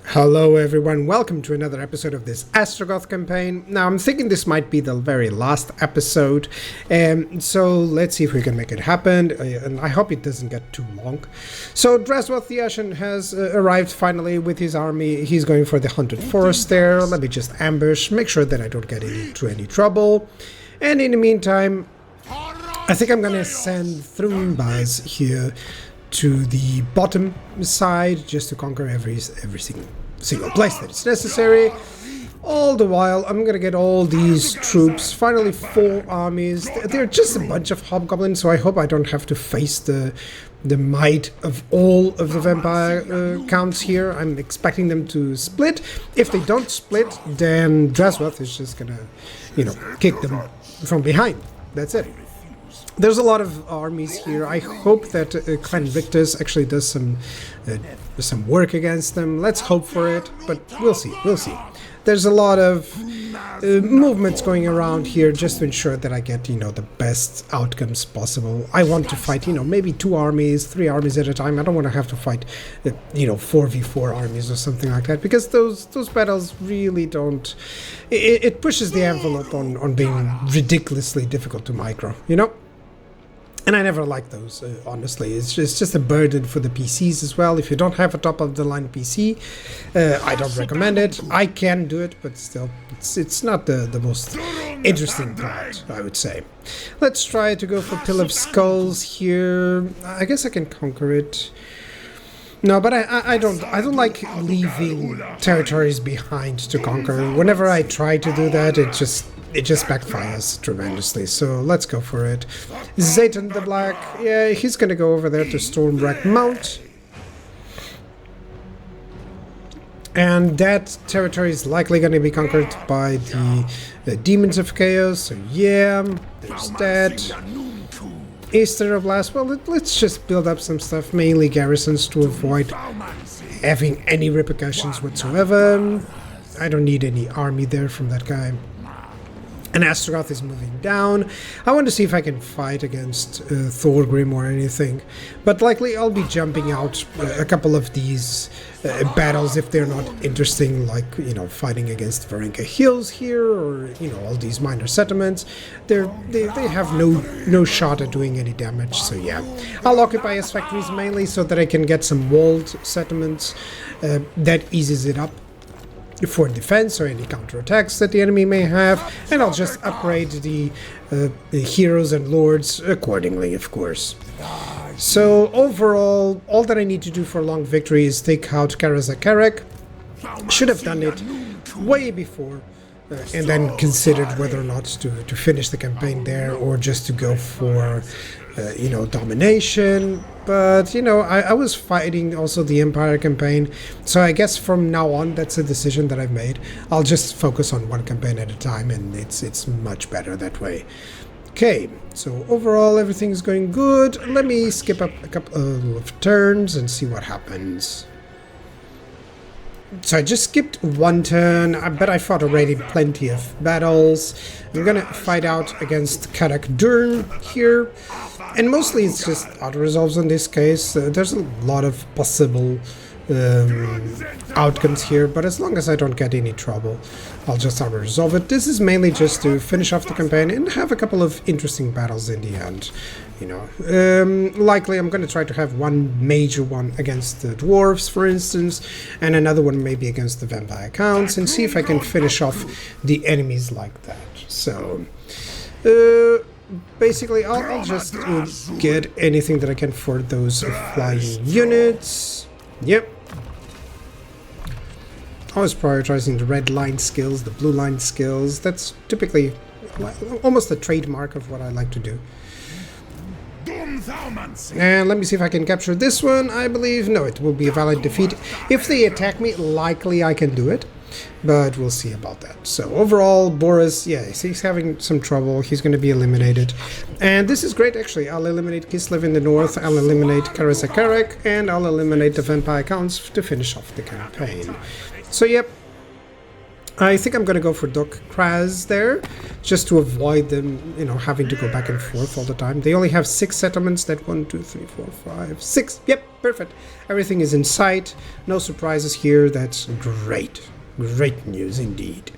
Hello everyone, welcome to another episode of this Astragoth campaign. Now I'm thinking this might be the very last episode, so let's see if we can make it happen, and I hope it doesn't get too long. So Astragoth Ironhand has arrived finally with his army. He's going for the Haunted Forest there. Let me just ambush, make sure that I don't get into any trouble. And in the meantime, I think I'm gonna send Baz here to the bottom side just to conquer every single place that is necessary. All the while I'm gonna get all these troops, finally 4 armies. They're just a bunch of hobgoblins, so I hope I don't have to face the might of all of the vampire counts here. I'm expecting them to split. If they don't split, then Astragoth is just gonna, kick them from behind. That's it. There's a lot of armies here. I hope that Clan Victus actually does some work against them. Let's hope for it, but we'll see. There's a lot of movements going around here just to ensure that I get, the best outcomes possible. I want to fight, maybe 2 armies, 3 armies at a time. I don't want to have to fight, 4v4 armies or something like that, because those battles really don't... It pushes the envelope on being ridiculously difficult to micro, And I never like those, honestly. It's just a burden for the PCs as well. If you don't have a top-of-the-line PC, I don't recommend it. I can do it, but still, it's not the most interesting part, I would say. Let's try to go for Pill of Skulls here. I guess I can conquer it. No, but I don't like leaving territories behind to conquer. Whenever I try to do that, it just backfires tremendously, so let's go for it. Zayton the Black, yeah, he's gonna go over there to Stormwreck Mount. And that territory is likely gonna be conquered by the Demons of Chaos, so yeah, there's that. Easter of Blast, well, let's just build up some stuff, mainly garrisons to avoid having any repercussions whatsoever. I don't need any army there from that guy. And Astragoth is moving down. I want to see if I can fight against Thorgrim or anything. But likely I'll be jumping out a couple of these battles if they're not interesting, like, fighting against Varenka Hills here, or, all these minor settlements. They have no shot at doing any damage, so yeah. I'll occupy his factories mainly so that I can get some walled settlements. That eases it up for defense or any counterattacks that the enemy may have, and I'll just upgrade the heroes and lords accordingly, of course. So overall, all that I need to do for a long victory is take out Karaz-A-Karak. Should have done it way before, and then considered whether or not to finish the campaign there or just to go for domination. But, I was fighting also the Empire campaign, so I guess from now on, that's a decision that I've made. I'll just focus on one campaign at a time, and it's much better that way. Okay, so overall, everything's going good. Let me skip up a couple of turns and see what happens. So I just skipped 1 turn, but I fought already plenty of battles. I'm gonna fight out against Karak Durn here, and mostly it's just auto-resolves in this case. There's a lot of possible outcomes here, but as long as I don't get any trouble, I'll just auto-resolve it. This is mainly just to finish off the campaign and have a couple of interesting battles in the end. Likely I'm going to try to have one major one against the dwarves, for instance, and another one maybe against the vampire counts, and see if I can finish off the enemies like that. So basically I'll just get anything that I can for those flying units. Yep. I was prioritizing the red line skills, the blue line skills. That's typically almost a trademark of what I like to do. And let me see if I can capture this one. I believe, no, it will be a valid defeat. If they attack me, likely I can do it, but we'll see about that. So overall, Boris, yeah, he's having some trouble. He's going to be eliminated. And this is great, actually. I'll eliminate Kislev in the north, I'll eliminate Karaz-A-Karak, and I'll eliminate the vampire counts to finish off the campaign. So, yep. I think I'm gonna go for Doc Kraz there, just to avoid them, you know, having to go back and forth all the time. They only have 6 settlements. That 1, 2, 3, 4, 5, 6. Yep, perfect. Everything is in sight. No surprises here. That's great. Great news indeed.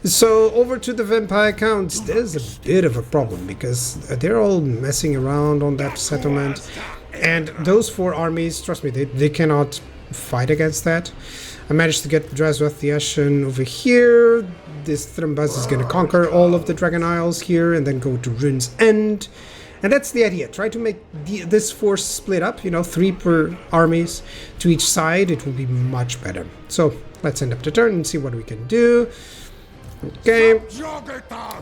So over to the vampire counts. There's a bit of a problem because they're all messing around on that settlement, and those 4 armies, trust me, they cannot fight against that. I managed to get Drazwath the Ashen over here. This Thrumbaz is going to conquer all of the Dragon Isles here and then go to Rune's End. And that's the idea. Try to make this force split up, you know, 3 per armies to each side. It will be much better. So let's end up the turn and see what we can do. Okay.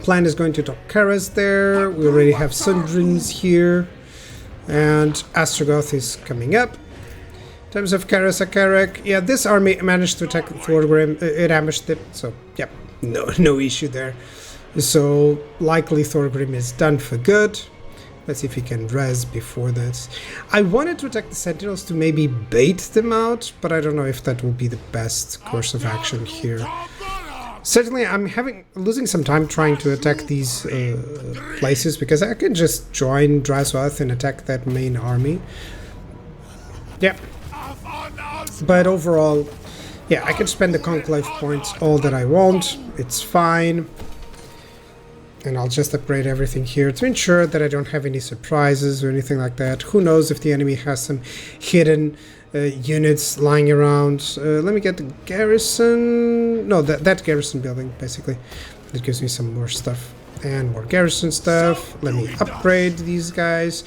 Plan is going to top Karaz there. We already have Sundrins here. And Astragoth is coming up. In terms of Karaz-A-Karak, yeah, this army managed to attack Thorgrim. It ambushed it, so yeah, no issue there. So likely Thorgrim is done for good. Let's see if he can res before this. I wanted to attack the Sentinels to maybe bait them out, but I don't know if that will be the best course of action here. Certainly, I'm losing some time trying to attack these places because I can just join Drazwath and attack that main army. Yeah. But overall, yeah, I can spend the Conclave points all that I want. It's fine. And I'll just upgrade everything here to ensure that I don't have any surprises or anything like that. Who knows if the enemy has some hidden units lying around. Let me get the garrison. No, that garrison building, basically. That gives me some more stuff. And more garrison stuff. Let me upgrade these guys.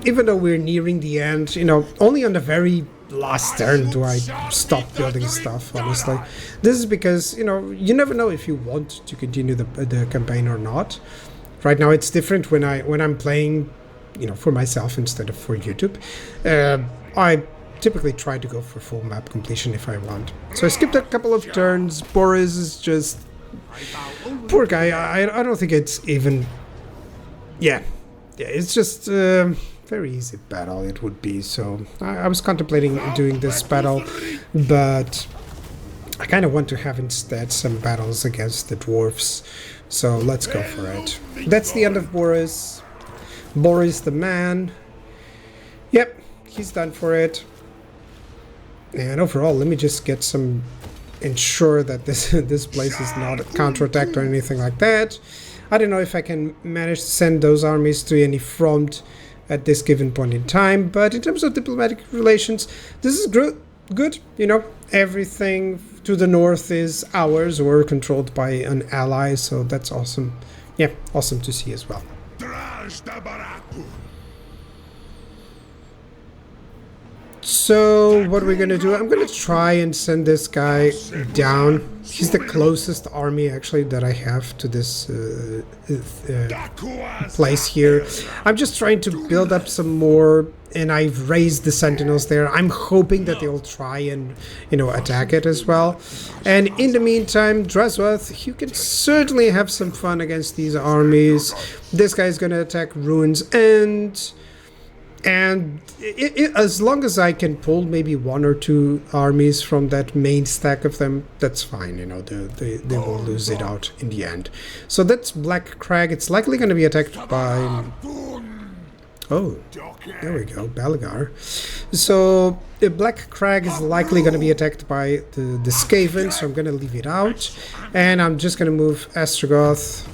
Even though we're nearing the end, you know, only on the very last turn do I stop building stuff, honestly. This is because, you know, you never know if you want to continue the campaign or not. Right now it's different when I'm playing, you know, for myself instead of for YouTube. I typically try to go for full map completion if I want. So I skipped a couple of turns. Boris is just... Poor guy, I don't think it's even... Yeah, it's just... very easy battle it would be, so I was contemplating doing this battle, but I kind of want to have instead some battles against the dwarfs, so let's go for it. That's the end of Boris. Boris the man. Yep, he's done for it. And overall, let me just get some... ensure that this place is not counterattacked or anything like that. I don't know if I can manage to send those armies to any front at this given point in time, but in terms of diplomatic relations, this is good. You know, everything to the north is ours or controlled by an ally, so that's awesome. Yeah, awesome to see as well. So what are we gonna do? I'm gonna try and send this guy down. He's the closest army actually that I have to this place here. I'm just trying to build up some more, and I've raised the sentinels there. I'm hoping that they'll try and, you know, attack it as well. And in the meantime, Drazwath, you can certainly have some fun against these armies. This guy's gonna attack Rune's End. And as long as I can pull maybe 1 or 2 armies from that main stack of them, that's fine, you know, they will lose it out in the end. So that's Black Crag. It's likely going to be attacked by... Oh, there we go, Balagar. So the Black Crag is likely going to be attacked by the Skaven, so I'm going to leave it out. And I'm just going to move Astragoth.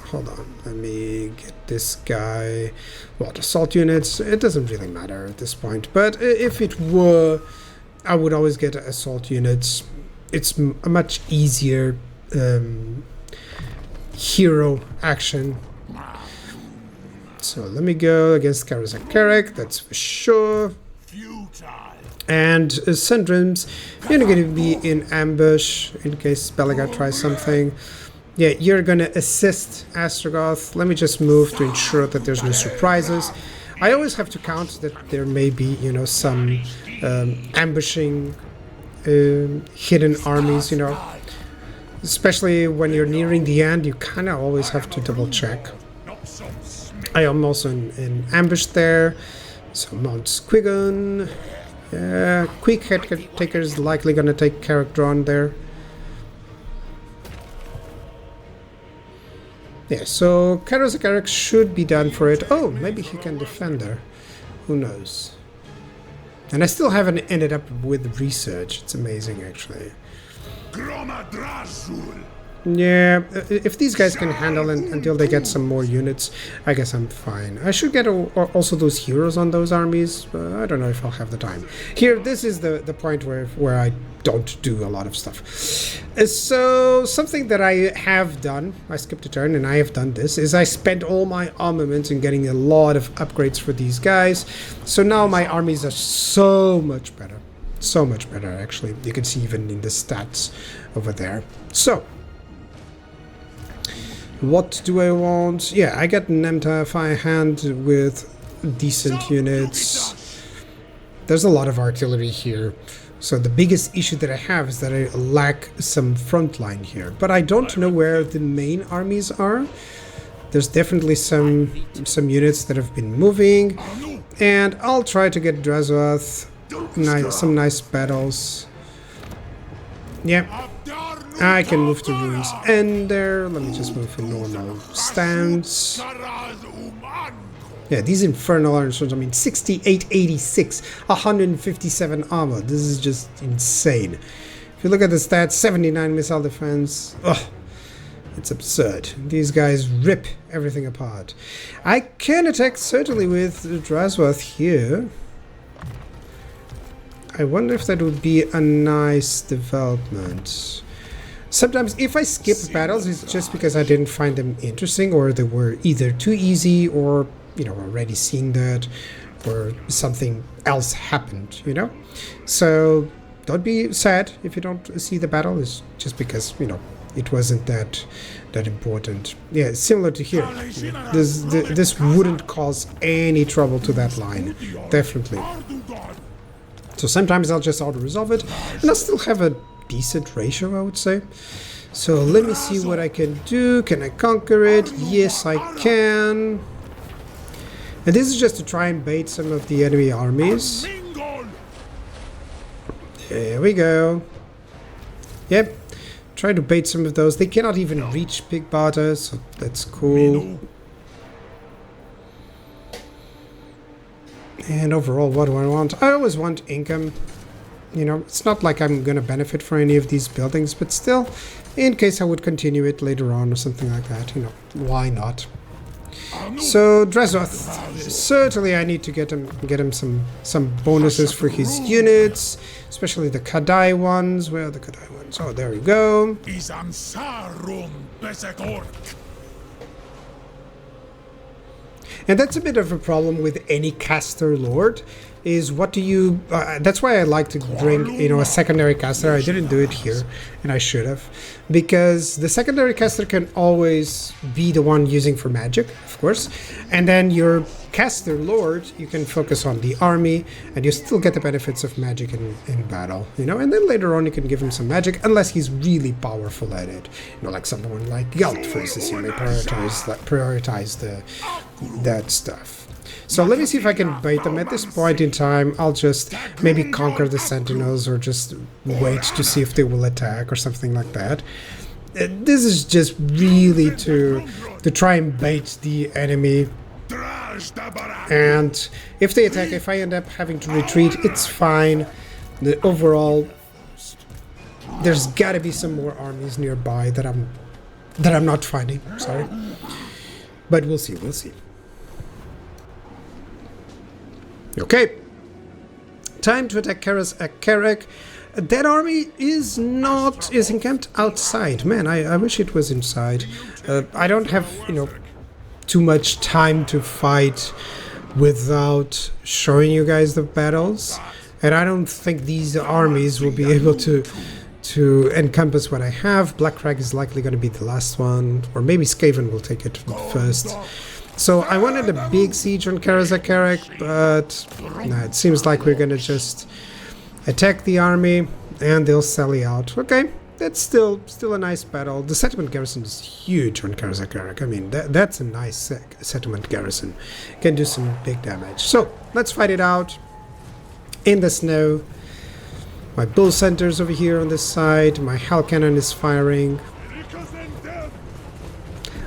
Hold on, let me get this guy. What, assault units? It doesn't really matter at this point, but if it were, I would always get assault units. It's a much easier hero action. So let me go against Karaz-A-Karak, that's for sure. And Sundrins, you're going to be in ambush in case Belagar tries something. Yeah, you're gonna assist Astragoth. Let me just move to ensure that there's no surprises. I always have to count that there may be, you know, some ambushing hidden armies, you know. Especially when you're nearing the end, you kind of always have to double check. I am also in ambush there. So Mount Squigon. Yeah, Quick Head Taker is likely gonna take Karak Drawn there. Yeah, so Karaz-A-Karak should be done for it. Oh, maybe he can defend her. Who knows? And I still haven't ended up with research. It's amazing, actually. Yeah, if these guys can handle it until they get some more units, I guess I'm fine. I should get also those heroes on those armies. I don't know if I'll have the time. Here, this is the point where I don't do a lot of stuff. So, something that I have done, I skipped a turn and I have done this, is I spent all my armaments in getting a lot of upgrades for these guys. So now my armies are so much better. So much better, actually. You can see even in the stats over there. So, what do I want? Yeah, I got an Ironhand with decent units. There's a lot of artillery here. So the biggest issue that I have is that I lack some front line here. But I don't know where the main armies are. There's definitely some units that have been moving. And I'll try to get Drazwath. Some nice battles. Yeah. I can move to Ruins Ender. Let me just move a normal stance. Yeah, these infernal arms, I mean, 6886, 157 armor. This is just insane. If you look at the stats, 79 missile defense. Ugh, it's absurd. These guys rip everything apart. I can attack certainly with Drazwath here. I wonder if that would be a nice development. Sometimes if I skip battles, it's just because I didn't find them interesting, or they were either too easy, or, you know, already seeing that, or something else happened, you know? So don't be sad if you don't see the battle. It's just because, you know, it wasn't that important. Yeah, similar to here. This wouldn't cause any trouble to that line. Definitely. So sometimes I'll just auto-resolve it, and I'll still have a decent ratio, I would say. So let me see what I can do. Can I conquer it? Yes, I can. And this is just to try and bait some of the enemy armies. There we go. Yep. Try to bait some of those. They cannot even reach Big Barter, so that's cool. And overall, what do I want? I always want income. You know, it's not like I'm going to benefit from any of these buildings, but still, in case I would continue it later on or something like that, you know, why not? So, Drazwath, certainly I need to get him some bonuses for his units, especially the Kadai ones. Where are the Kadai ones? Oh, there we go. And that's a bit of a problem with any caster lord, is what do you... that's why I like to bring, you know, a secondary caster. I didn't do it here, and I should have. Because the secondary caster can always be the one using for magic, of course. And then your caster lord, you can focus on the army, and you still get the benefits of magic in battle, you know. And then later on you can give him some magic, unless he's really powerful at it. You know, like someone like Gelt, for instance, you may prioritize that stuff. So let me see if I can bait them. At this point in time, I'll just maybe conquer the sentinels, or just wait to see if they will attack or something like that. This is just really to try and bait the enemy. And if they attack, if I end up having to retreat, it's fine. The overall, there's got to be some more armies nearby that I'm not finding. Sorry, but we'll see. We'll see. Okay, time to attack Karaz-A-Karak. That army is encamped outside. Man, I wish it was inside. I don't have, you know, too much time to fight without showing you guys the battles, and I don't think these armies will be able to encompass what I have. Black Crag is likely going to be the last one, or maybe Skaven will take it first. So I wanted a big siege on Karaz-A-Karak, but no, it seems like we're gonna just attack the army and they'll sally out. Okay, that's still a nice battle. The settlement garrison is huge on Karaz-A-Karak. I mean, that's a nice settlement garrison. Can do some big damage. So let's fight it out in the snow. My bull center's over here on this side. My hell cannon is firing.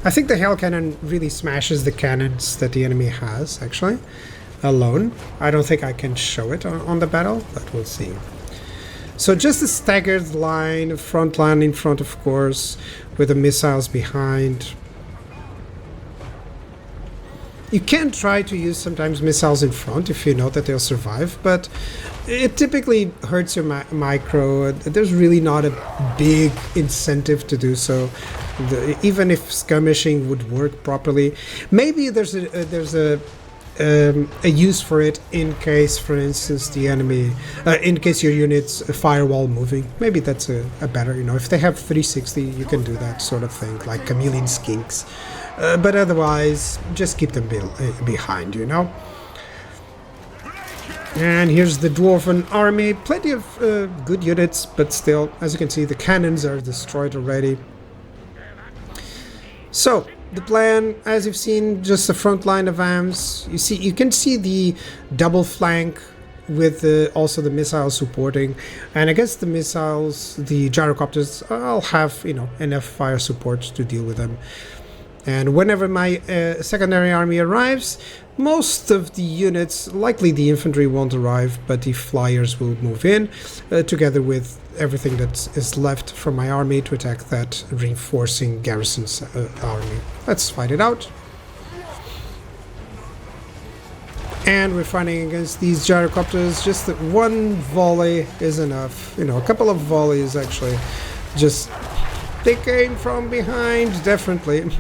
I think the Hell Cannon really smashes the cannons that the enemy has, actually, alone. I don't think I can show it on the battle, but we'll see. So just a staggered line, front line in front, of course, with the missiles behind. You can try to use sometimes missiles in front if you know that they'll survive, but it typically hurts your micro. There's really not a big incentive to do so. Even if skirmishing would work properly, maybe there's a use for it in case, for instance, the enemy, in case your unit's firewall moving. Maybe that's a better, you know, if they have 360, you can do that sort of thing, like chameleon skinks. But otherwise, just keep them behind, you know. And here's the Dwarven army. Plenty of good units, but still, as you can see, the cannons are destroyed already. So, the plan, as you've seen, just a front line of AMS. You can see the double flank with also the missiles supporting. And against the missiles, the gyrocopters, I'll have, you know, enough fire support to deal with them. And whenever my secondary army arrives, most of the units, likely the infantry won't arrive, but the flyers will move in, together with everything that is left from my army to attack that reinforcing garrison's army. Let's fight it out. And we're fighting against these gyrocopters. Just that one volley is enough. You know, a couple of volleys actually. Just... they came from behind, definitely.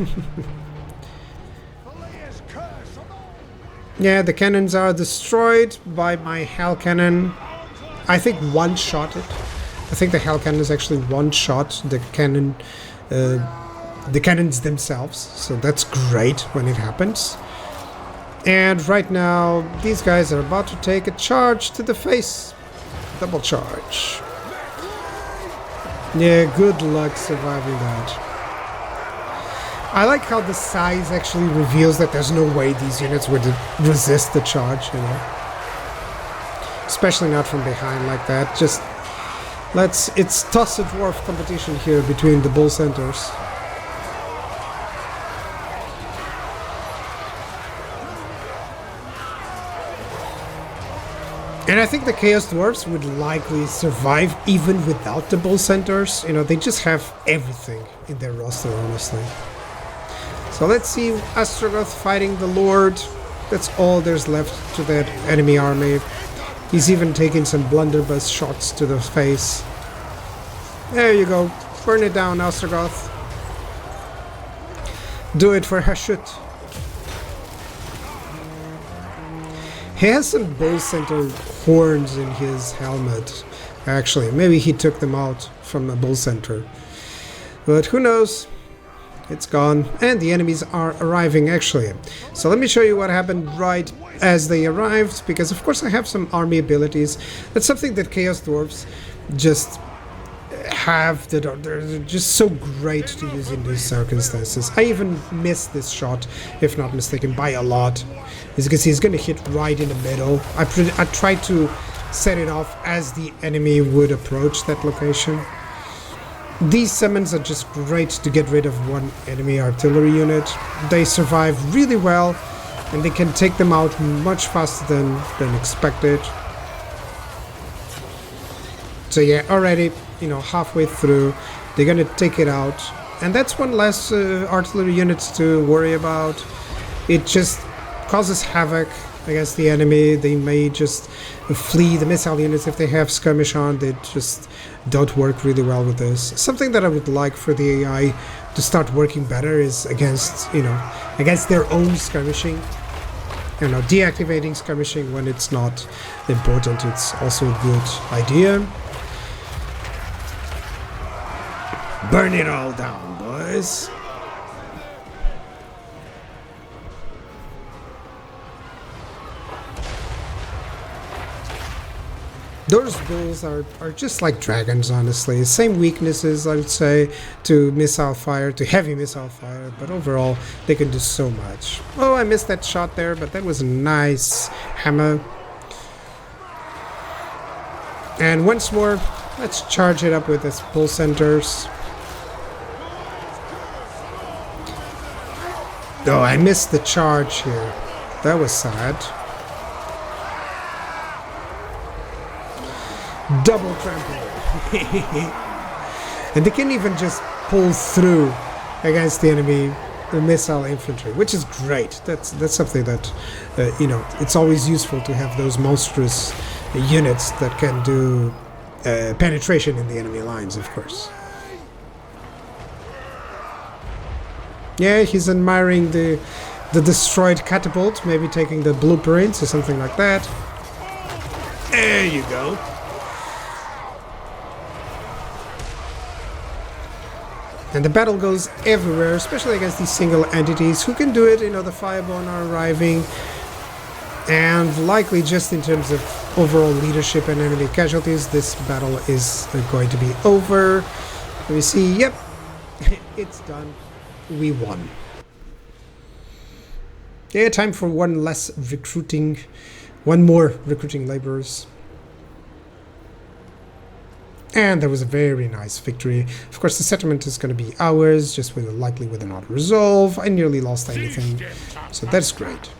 Yeah, the cannons are destroyed by my Hell Cannon. I think one-shot it. I think the Hell Cannon is actually one-shot the cannon, the cannons themselves. So that's great when it happens. And right now, these guys are about to take a charge to the face. Double charge. Yeah, good luck surviving that. I like how the size actually reveals that there's no way these units would resist the charge, you know. Especially not from behind like that. Just it's toss a dwarf competition here between the bull centers. And I think the Chaos Dwarfs would likely survive even without the Bull Centers. You know, they just have everything in their roster, honestly. So let's see Astragoth fighting the Lord. That's all there's left to that enemy army. He's even taking some blunderbuss shots to the face. There you go. Burn it down, Astragoth. Do it for Hashut. He has some Bull Center horns in his helmet. Actually, maybe he took them out from a Bull Center. But who knows? It's gone. And the enemies are arriving, actually. So let me show you what happened right as they arrived. Because, of course, I have some army abilities. That's something that Chaos Dwarfs just have, that they're just so great to use in these circumstances. I even missed this shot, if not mistaken, by a lot. As you can see, it's going to hit right in the middle. I tried to set it off as the enemy would approach that location. These summons are just great to get rid of one enemy artillery unit. They survive really well, and they can take them out much faster than expected. So yeah, already, you know, halfway through, they're gonna take it out. And that's one less artillery units to worry about. It just causes havoc against the enemy. They may just flee. The missile units, if they have skirmish on, they just don't work really well with this. Something that I would like for the AI to start working better is against, you know, against their own skirmishing. You know, deactivating skirmishing when it's not important. It's also a good idea. Burn it all down, boys. Those bulls are just like dragons, honestly. Same weaknesses, I would say, to missile fire, to heavy missile fire, but overall, they can do so much. Oh, I missed that shot there, but that was a nice hammer. And once more, let's charge it up with this bull centers. Oh, I missed the charge here. That was sad. Double trample. And they can even just pull through against the enemy missile infantry, which is great. That's something that, you know, it's always useful to have those monstrous units that can do penetration in the enemy lines, of course. Yeah, he's admiring the destroyed catapult, maybe taking the blueprints or something like that. There you go. And the battle goes everywhere, especially against these single entities. Who can do it? You know, the Fireborn are arriving. And likely just in terms of overall leadership and enemy casualties, this battle is going to be over. Let me see. Yep, it's done. We won. Yeah, time for one more recruiting laborers. And there was a very nice victory. Of course, the settlement is going to be ours, just likely with an auto resolve. I nearly lost anything, so that's great.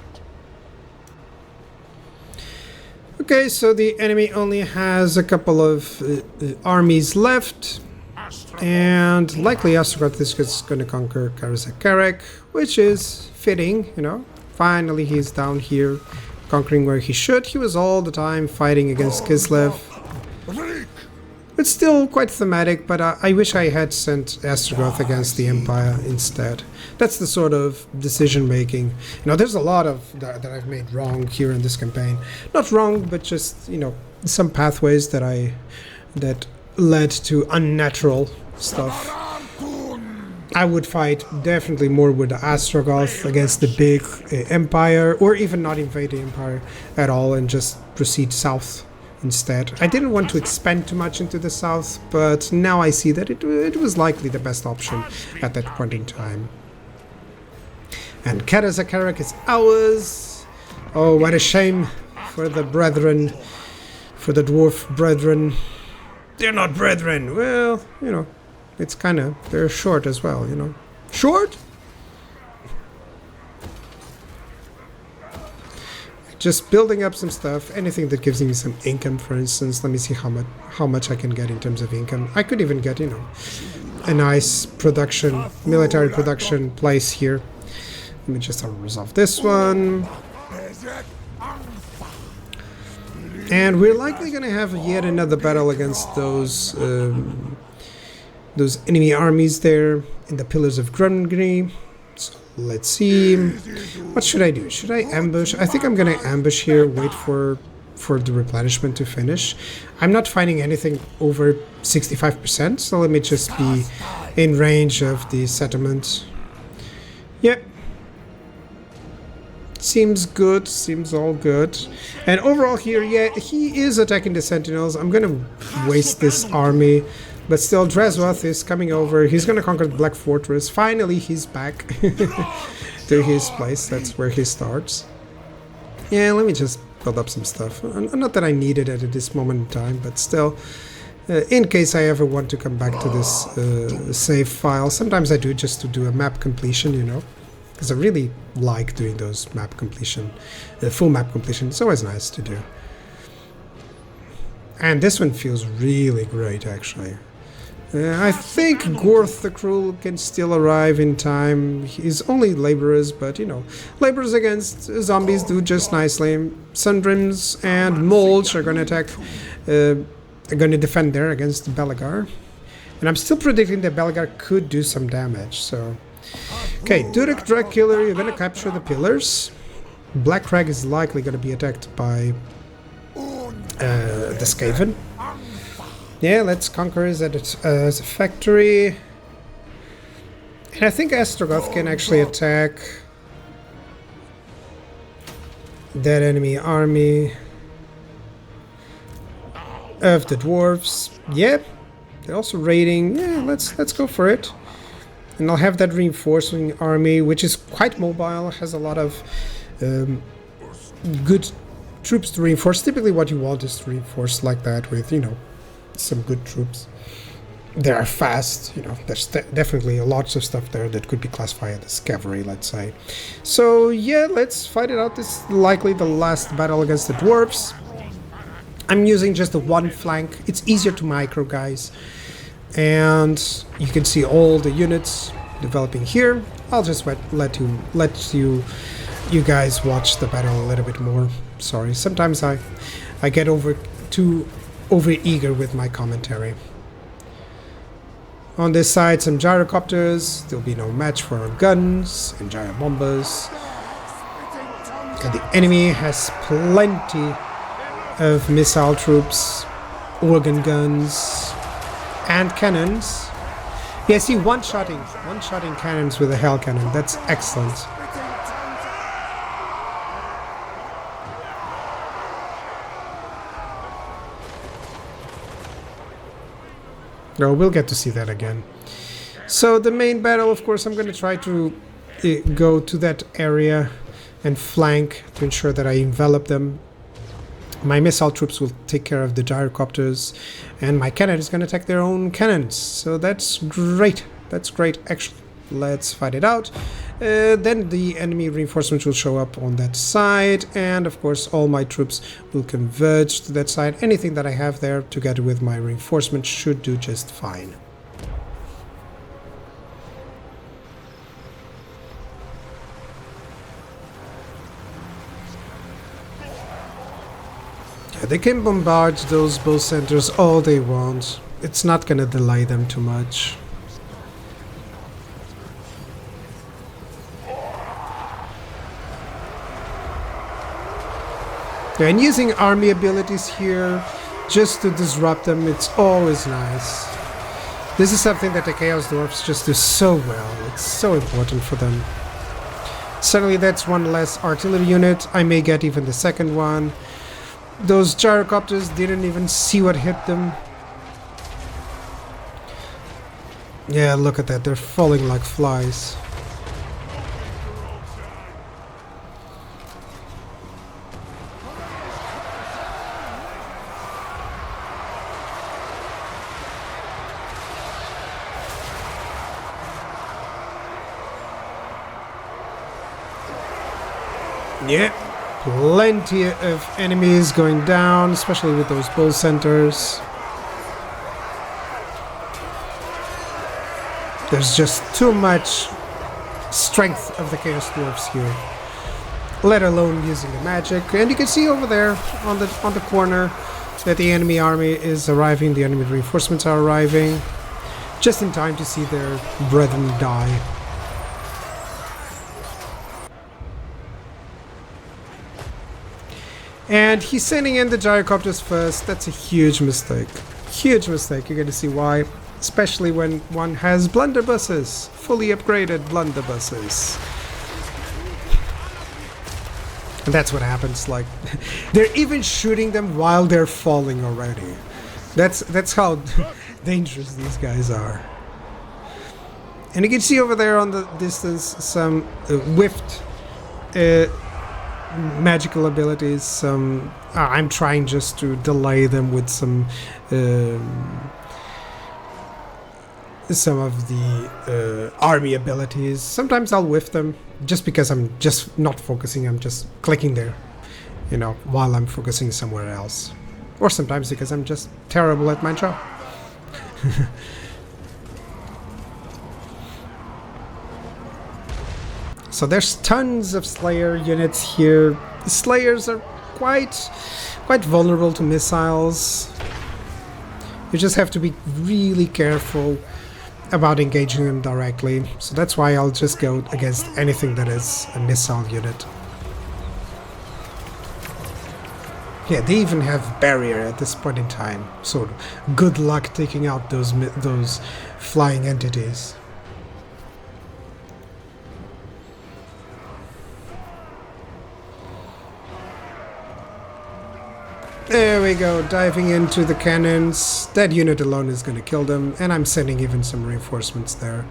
Okay, so the enemy only has a couple of armies left, and likely Astragoth is just going to conquer Karaz-A-Karak, which is fitting, you know. Finally, he's down here, conquering where he should. He was all the time fighting against Kislev. It's still quite thematic, but I wish I had sent Astragoth against the Empire instead. That's the sort of decision-making. You know, there's a lot of that I've made wrong here in this campaign. Not wrong, but just, you know, some pathways that led to unnatural stuff. I would fight definitely more with the Astragoth against the big Empire, or even not invade the Empire at all and just proceed south instead. I didn't want to expand too much into the south, but now I see that it was likely the best option at that point in time. And Karaz-A-Karak is ours. Oh, what a shame for the brethren, for the dwarf brethren. They're not brethren. Well, you know, it's kind of, they're short as well, you know. Short? Just building up some stuff, anything that gives me some income, for instance. Let me see how much I can get in terms of income. I could even get, you know, a nice production, military production place here. Let me just resolve this one. And we're likely going to have yet another battle against those enemy armies there in the Pillars of Grungni. So let's see. What should I do? Should I ambush? I think I'm going to ambush here, wait for the replenishment to finish. I'm not finding anything over 65%, so let me just be in range of the settlement. Yep. Seems good, seems all good. And overall here, yeah, he is attacking the Sentinels. I'm going to waste this army. But still, Dreswath is coming over. He's going to conquer the Black Fortress. Finally, he's back to his place. That's where he starts. Yeah, let me just build up some stuff. Not that I need it at this moment in time, but still, in case I ever want to come back to this save file. Sometimes I do just to do a map completion, you know, because I really like doing those map completion, full map completion. It's always nice to do. And this one feels really great, actually. I think Gorth the Cruel can still arrive in time. He's only laborers, but you know, laborers against zombies do just nicely. Sundrims and Mulch are going to attack, are going to defend there against Belagar. And I'm still predicting that Belagar could do some damage, so... Okay, Durek Dracula, you're going to capture the pillars. Black Crag is likely going to be attacked by the Skaven. Yeah, let's conquer it as a factory. And I think Astragoth can actually attack that enemy army of the dwarves. Yep, they're also raiding. Yeah, let's go for it. And I'll have that reinforcing army, which is quite mobile, has a lot of good troops to reinforce. Typically what you want is to reinforce like that with, you know, some good troops. they are fast. You know, there's definitely lots of stuff there that could be classified as cavalry, let's say. So yeah, let's fight it out. This is likely the last battle against the dwarves. I'm using just the one flank. It's easier to micro, guys. And you can see all the units developing here. I'll just let you guys watch the battle a little bit more. Sorry, sometimes I get too over eager with my commentary. On this side, some gyrocopters. There'll be no match for our guns and gyro bombers. And the enemy has plenty of missile troops, organ guns, and cannons. Yeah, see, one-shotting cannons with a hell cannon. That's excellent. No, we'll get to see that again. So the main battle, of course, I'm going to try to go to that area and flank to ensure that I envelop them. My missile troops will take care of the gyrocopters, and my cannon is going to attack their own cannons. So that's great. That's great, actually. Let's fight it out. Then the enemy reinforcements will show up on that side, and of course all my troops will converge to that side. Anything that I have there together with my reinforcements should do just fine. Yeah, they can bombard those bow centers all they want. It's not gonna delay them too much. And using army abilities here just to disrupt them, it's always nice. This is something that the Chaos Dwarfs just do so well. It's so important for them. Suddenly that's one less artillery unit. I may get even the second one. Those gyrocopters didn't even see what hit them. Yeah, look at that. They're falling like flies. Yeah, plenty of enemies going down, especially with those bull centers. There's just too much strength of the Chaos Dwarfs here, let alone using the magic. And you can see over there on the corner that the enemy army is arriving, the enemy reinforcements are arriving, just in time to see their brethren die. And he's sending in the gyrocopters first. That's a huge mistake. Huge mistake. You're going to see why. Especially when one has blunderbusses. Fully upgraded blunderbusses. And that's what happens. Like, they're even shooting them while they're falling already. That's how dangerous these guys are. And you can see over there on the distance some whiffed magical abilities. I'm trying just to delay them with some of the army abilities. Sometimes I'll whiff them just because I'm just not focusing. I'm just clicking there, you know, while I'm focusing somewhere else. Or sometimes because I'm just terrible at my job. So there's tons of Slayer units here. The Slayers are quite vulnerable to missiles. You just have to be really careful about engaging them directly. So that's why I'll just go against anything that is a missile unit. Yeah, they even have barrier at this point in time. So good luck taking out those flying entities. There we go, diving into the cannons. That unit alone is going to kill them, and I'm sending even some reinforcements there.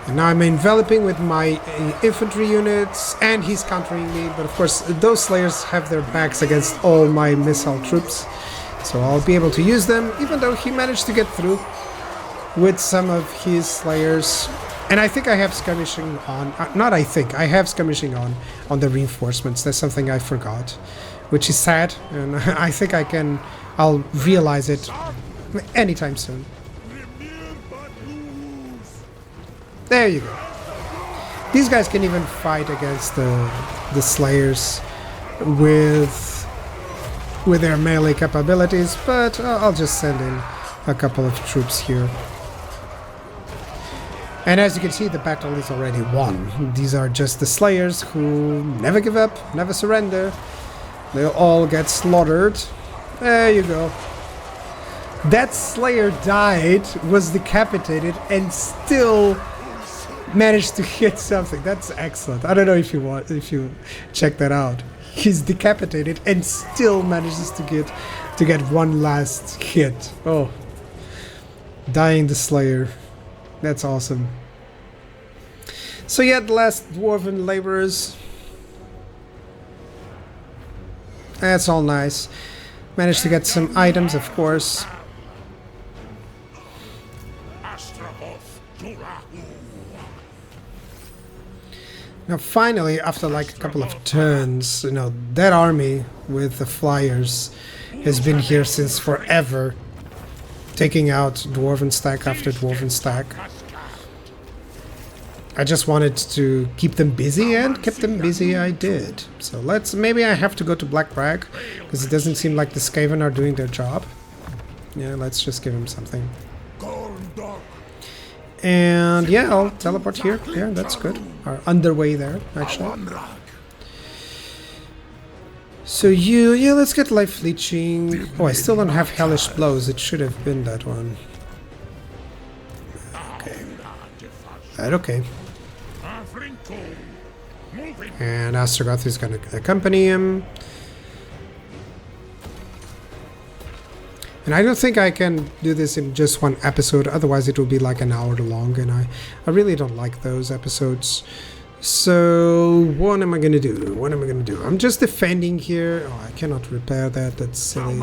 And now I'm enveloping with my infantry units, and he's countering me, but of course those Slayers have their backs against all my missile troops. So I'll be able to use them, even though he managed to get through with some of his Slayers. And I think I have skirmishing on... I have skirmishing on the reinforcements. That's something I forgot, which is sad. And I think I'll realize it anytime soon. There you go. These guys can even fight against the Slayers with their melee capabilities, but I'll just send in a couple of troops here. And as you can see, the battle is already won. These are just the Slayers who never give up, never surrender. They'll all get slaughtered. There you go. That Slayer died, was decapitated, and still managed to hit something. That's excellent. I don't know if you check that out. He's decapitated and still manages to get one last hit. Oh, dying the Slayer. That's awesome. So yeah, the last dwarven laborers. That's all nice. Managed to get some items, of course. Now finally, after like a couple of turns, you know, that army with the flyers has been here since forever, taking out dwarven stack after dwarven stack. I just wanted to keep them busy, and kept them busy I did. So maybe I have to go to Black Crag, because it doesn't seem like the Skaven are doing their job. Yeah, let's just give them something. And yeah, I'll teleport here. Yeah, that's good. Are underway there, actually. So yeah, let's get life leeching. Oh, I still don't have hellish blows. It should have been that one. Okay. Right, okay. And Astragoth is going to accompany him. And I don't think I can do this in just one episode, otherwise it will be like an hour long, and I really don't like those episodes. So what am I going to do? What am I going to do? I'm just defending here. Oh, I cannot repair that. That's silly.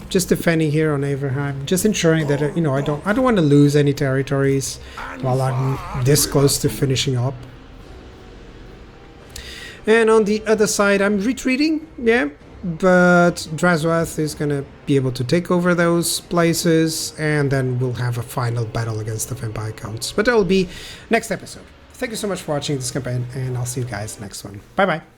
Just defending here on Averheim, just ensuring that you know, I don't want to lose any territories while I'm this close to finishing up. And on the other side, I'm retreating. Yeah. But Drazwath is going to be able to take over those places, and then we'll have a final battle against the Vampire Counts. But that will be next episode. Thank you so much for watching this campaign, and I'll see you guys next one. Bye bye.